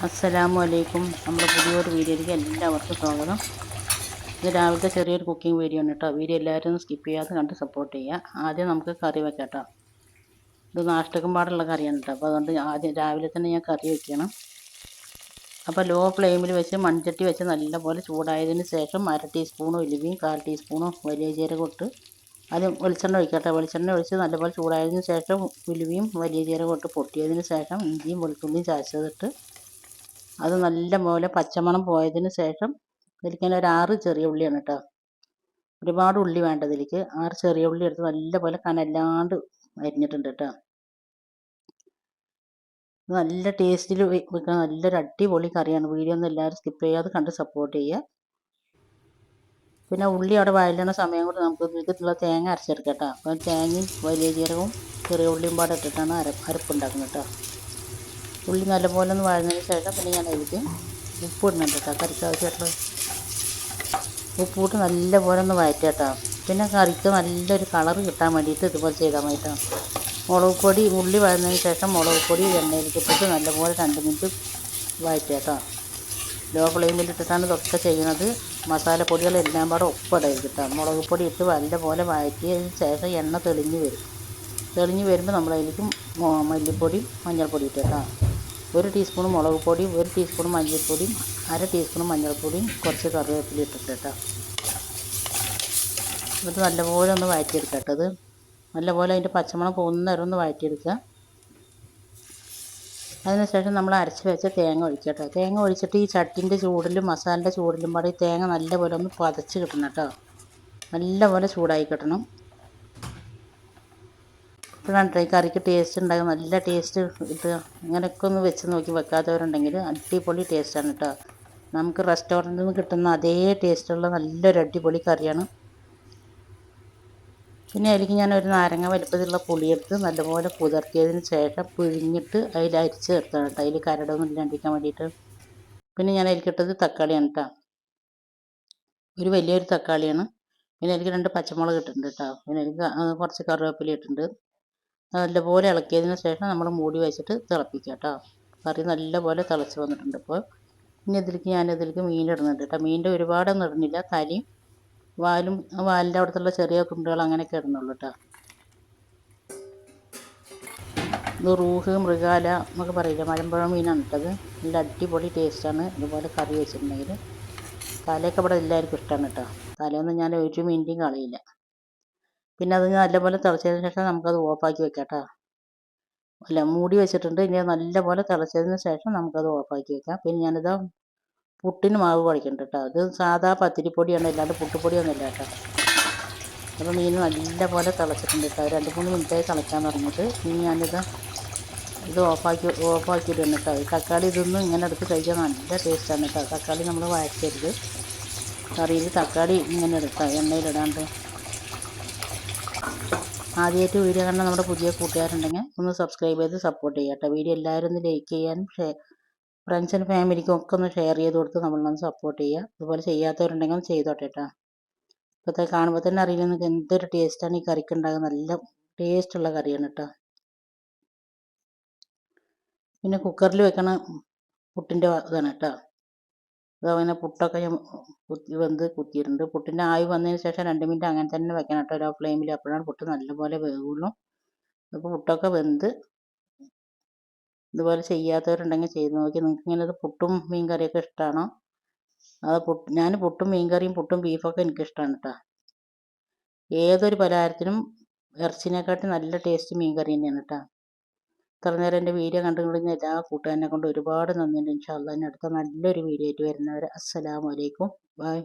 അസ്സലാമു അലൈക്കും. നമ്മുടെ പുതിയൊരു വീഡിയോയിലേക്ക് എല്ലാവർക്കും സ്വാഗതം. ഇത് രാവിലത്തെ ചെറിയൊരു കുക്കിംഗ് വീഡിയോ ആണ് കേട്ടോ. വീഡിയോ എല്ലാവരും സ്കിപ്പ് ചെയ്യാതെ കണ്ട് സപ്പോർട്ട് ചെയ്യുക. ആദ്യം നമുക്ക് കറി വെക്കാം കേട്ടോ. ഇത് നാഷ്ടക്കും പാടുള്ള കറിയാണ് കേട്ടോ. അപ്പോൾ അതുകൊണ്ട് ആദ്യം രാവിലെ തന്നെ ഞാൻ കറി വെക്കണം. അപ്പോൾ ലോ ഫ്ലെയിമിൽ വെച്ച് മൺചട്ടി വെച്ച് നല്ലപോലെ ചൂടായതിന് ശേഷം 1/2 ടീസ്പൂൺ ഉലുവയും 1/4 ടീസ്പൂൺ വലിയ ജീരകം ഇട്ട് ആദ്യം വെളിച്ചെണ്ണ ഒഴിക്കട്ടെ. വെളിച്ചെണ്ണ ഒഴിച്ച് നല്ലപോലെ ചൂടായതിന് ശേഷം ഉലുവയും വലിയ ജീരകം ഇട്ട് പൊട്ടിയതിന് ശേഷം ഇഞ്ചിയും വെളുത്തുള്ളിയും ചതച്ചതിട്ട് അത് നല്ലപോലെ പച്ചമണം പോയതിന് ശേഷം ഇതിലേക്ക് ഞാൻ ഒരു 6 ചെറിയ ഉള്ളിയാണ് കേട്ടോ. ഒരുപാട് ഉള്ളി വേണ്ടതിലേക്ക് 6 ചെറിയ ഉള്ളി എടുത്ത് നല്ലപോലെ കനല്ലാണ്ട് അരിഞ്ഞിട്ടുണ്ട് കേട്ടോ. നല്ല ടേസ്റ്റിൽ വെക്കുന്ന നല്ലൊരു അടിപൊളി കറിയാണ്. വീഡിയോ ഒന്നും എല്ലാവരും സ്കിപ്പ് ചെയ്യാതെ കണ്ട് സപ്പോർട്ട് ചെയ്യുക. പിന്നെ ഉള്ളി അവിടെ വഴലണ സമയം കൊണ്ട് നമുക്ക് ഇതിലേക്കുള്ള തേങ്ങ അരച്ചെടുക്കാം കേട്ടോ. അപ്പോൾ തേങ്ങയും വലിയ ജീരകവും ചെറിയ ഉള്ളിയും പാടെ ഇട്ടിട്ടാണ് അരപ്പുണ്ടാക്കുന്നത് കേട്ടോ. ഉള്ളി നല്ലപോലെ ഒന്ന് വഴന്നതിന് ശേഷം പിന്നെ ഞാൻ അതിലേക്ക് ഉപ്പ് ഇടുന്നുണ്ട് കേട്ടോ. കറിക്ക് ആവശ്യമായിട്ടുള്ള ഉപ്പിട്ട് നല്ലപോലെ ഒന്ന് വഴറ്റുക കേട്ടോ. പിന്നെ കറിക്ക് നല്ലൊരു കളറ് കിട്ടാൻ വേണ്ടിയിട്ട് ഇതുപോലെ ചെയ്താൽ മതി കേട്ടോ. മുളക് പൊടി ഉള്ളി വഴന്നതിന് ശേഷം മുളക് പൊടി എണ്ണയിലേക്ക് ഇട്ടിട്ട് നല്ലപോലെ 2 മിനിറ്റ് വഴറ്റുക കേട്ടോ. ലോ ഫ്ലെയിമിലിട്ടിട്ടാണ് ഇതൊക്കെ ചെയ്യുന്നത്. മസാലപ്പൊടികളെല്ലാം പാടെ ഒപ്പിടരുത് കേട്ടോ. മുളക് പൊടി ഇട്ട് നല്ലപോലെ വഴറ്റിയതിന് ശേഷം എണ്ണ തെളിഞ്ഞ് വരും. തെളിഞ്ഞ് വരുമ്പോൾ നമ്മളതിലേക്ക് മല്ലിപ്പൊടി മഞ്ഞൾപ്പൊടി ഇട്ട് കേട്ടോ. 1 ടീസ്പൂൺ മുളക് പൊടി, 1 ടീസ്പൂൺ മല്ലിപ്പൊടിയും 1/2 ടീസ്പൂൺ മഞ്ഞൾപ്പൊടിയും കുറച്ച് കറിവേപ്പില ഇട്ടിട്ട് കേട്ടോ. എന്നിട്ട് നല്ലപോലെ ഒന്ന് വഴറ്റിയെടുക്കാം കേട്ടോ. അത് നല്ലപോലെ അതിൻ്റെ പച്ചമണം പോകുന്നവരെ ഒന്ന് വഴറ്റിയെടുക്കുക. അതിനുശേഷം നമ്മൾ അരച്ച് വെച്ച തേങ്ങ ഒഴിക്കുക കേട്ടോ. തേങ്ങ ഒഴിച്ചിട്ട് ഈ ചട്ടിൻ്റെ ചൂടിലും മസാലയുടെ ചൂടിലും പാടെ ഈ തേങ്ങ നല്ലപോലെ ഒന്ന് പതച്ച് കിട്ടണം കേട്ടോ. നല്ലപോലെ ചൂടായി കിട്ടണം. ഇപ്പോഴാണ് ഈ കറിക്ക് ടേസ്റ്റ് ഉണ്ടാകും. നല്ല ടേസ്റ്റ് കിട്ടുക. ഇങ്ങനെയൊക്കെ ഒന്ന് വെച്ച് നോക്കി വെക്കാത്തവരുണ്ടെങ്കിൽ അടിപൊളി ടേസ്റ്റാണ് കേട്ടോ. നമുക്ക് റെസ്റ്റോറൻറ്റിൽ നിന്ന് കിട്ടുന്ന അതേ ടേസ്റ്റുള്ള നല്ലൊരു അടിപൊളി കറിയാണ്. പിന്നെ അതിലേക്ക് ഞാൻ ഒരു നാരങ്ങ വലിപ്പത്തിലുള്ള പുളിയെടുത്ത് നല്ലപോലെ കുതിർത്തിയതിന് ശേഷം പിഴിഞ്ഞിട്ട് അതിൽ അരിച്ച് ചേർത്താണ് കേട്ടോ. അതിൽ കരടൊന്നും ഇല്ലാണ്ടിരിക്കാൻ വേണ്ടിയിട്ട്. പിന്നെ ഞാൻ അതിലേക്ക് ഇട്ടത് തക്കാളിയാണ് കേട്ടോ. ഒരു വലിയൊരു തക്കാളിയാണ്. പിന്നെ അതിലേക്ക് 2 പച്ചമുളക് ഇട്ടിട്ടുണ്ട് കേട്ടോ. പിന്നെ അതിലേക്ക് കുറച്ച് കറിവേപ്പില ഇട്ടിട്ടുണ്ട്. നല്ലപോലെ ഇളക്കിയതിന് ശേഷം നമ്മൾ മൂടി വെച്ചിട്ട് തിളപ്പിക്കുക കേട്ടോ. കറി നല്ലപോലെ തിളച്ച് വന്നിട്ടുണ്ട്. ഇപ്പോൾ ഇനി ഞാനിതിലേക്ക് മീനിടുന്നുണ്ട് കേട്ടോ. മീനിൻ്റെ ഒരുപാടൊന്നും ഇടുന്നില്ല. തലയും വാലും വാലിൻ്റെ അവിടുത്തെ ചെറിയ തുണ്ടുകൾ അങ്ങനെയൊക്കെ ഇടുന്നുള്ളൂ കേട്ടോ. ഇത് റൂഹ് മൃഗാല എന്നൊക്കെ പറയില്ല, മലമ്പുഴ മീനാണ് ഇട്ടത്. നല്ല അടിപൊളി ടേസ്റ്റാണ് ഇതുപോലെ കറി വെച്ചിട്ടുണ്ടെങ്കിൽ. തലയൊക്കെ ഇവിടെ എല്ലാവർക്കും ഇഷ്ടമാണ് കേട്ടോ. തലയൊന്നും ഞാൻ ഒരു മിനിറ്റും കളയില്ല. പിന്നെ അത് നല്ലപോലെ തിളച്ചതിന് ശേഷം നമുക്കത് ഓഫാക്കി വെക്കാം കേട്ടോ. അല്ല, മൂടി വെച്ചിട്ടുണ്ട്. ഇനി നല്ലപോലെ തിളച്ചതിന് ശേഷം നമുക്കത് ഓഫാക്കി വെക്കാം. പിന്നെ ഞാനിത് പുട്ടിന് മാവ് കുഴക്കുന്നുണ്ട് കേട്ടോ. അത് സാധാ പത്തിരിപ്പൊടിയാണ്, അല്ലാണ്ട് പുട്ടുപൊടിയൊന്നും ഇല്ല കേട്ടോ. അപ്പോൾ മീൻ നല്ലപോലെ തിളച്ചിട്ടുണ്ട് കേട്ടോ. 2-3 മിനിറ്റായി തിളയ്ക്കാൻ തുടങ്ങിയിട്ട്. ഇനി ഇത് ഓഫാക്കിയിട്ടുണ്ട് കേട്ടോ. ഈ തക്കാളി ഇതൊന്നും ഇങ്ങനെ എടുത്ത് കഴിക്കാൻ നല്ല ടേസ്റ്റാണ് കേട്ടോ. തക്കാളി നമ്മൾ വഴറ്റരുത്. കറിയിൽ തക്കാളി ഇങ്ങനെ എടുക്കാം, എണ്ണയിലിടാണ്ട്. ആദ്യമായിട്ട് വീഡിയോ കാണുന്ന നമ്മുടെ പുതിയ കൂട്ടുകാരുണ്ടെങ്കിൽ ഒന്ന് സബ്സ്ക്രൈബ് ചെയ്ത് സപ്പോർട്ട് ചെയ്യുക കേട്ടോ. വീഡിയോ എല്ലാവരും ഒന്ന് ലൈക്ക് ചെയ്യാനും ഫ്രണ്ട്സ് ആൻഡ് ഫാമിലിക്കും ഒക്കെ ഒന്ന് ഷെയർ ചെയ്ത് കൊടുത്ത് നമ്മളൊന്ന് സപ്പോർട്ട് ചെയ്യുക. അതുപോലെ ചെയ്യാത്തവരുണ്ടെങ്കിൽ ഒന്ന് ചെയ്തോട്ടെ കേട്ടോ. ഇപ്പോഴത്തെ കാണുമ്പോൾ തന്നെ അറിയില്ല നിങ്ങൾക്ക് എന്തൊരു ടേസ്റ്റാണ് ഈ കറിക്ക് ഉണ്ടാകുക. നല്ല ടേസ്റ്റുള്ള കറിയാണ് കേട്ടോ. പിന്നെ കുക്കറിൽ വെക്കണ പുട്ടിൻ്റെ ഇതാണ് കേട്ടോ. അതങ്ങനെ പുട്ടൊക്കെ ഞാൻ കുത്തിയിട്ടുണ്ട്. പുട്ടിൻ്റെ ആവി വന്നതിന് ശേഷം 2 മിനിറ്റ് അങ്ങനെ തന്നെ വെക്കണം കേട്ടോ, ലോ ഫ്ലെയിമിൽ. അപ്പോഴാണ് പുട്ട് നല്ലപോലെ വേവുള്ളൂ. അപ്പോൾ പുട്ടൊക്കെ വെന്ത് ഇതുപോലെ ചെയ്യാത്തവരുണ്ടെങ്കിൽ ചെയ്ത് നോക്കി. നിങ്ങൾക്ക് ഇങ്ങനെ പുട്ടും മീൻ കറിയൊക്കെ ഇഷ്ടമാണോ? ഞാൻ പുട്ടും മീൻ കറിയും പുട്ടും ബീഫൊക്കെ എനിക്കിഷ്ടമാണ് കേട്ടോ. ഏതൊരു പലഹാരത്തിനും ഇറച്ചിനെക്കാട്ടി നല്ല ടേസ്റ്റ് മീൻ കറി തന്നെയാണ് കേട്ടോ. ഇത്ര നേരം എൻ്റെ വീഡിയോ കണ്ടുകൊണ്ടിരുന്ന എല്ലാ കൂട്ടുകാരനെ കൊണ്ട് ഒരുപാട് നന്ദിയുണ്ട്. ഇൻഷാ അല്ലാഹ് ഇനി അടുത്ത നല്ലൊരു വീഡിയോ ആയിട്ട് വരുന്നവരെ അസ്സലാമു അലൈക്കും. ബൈ.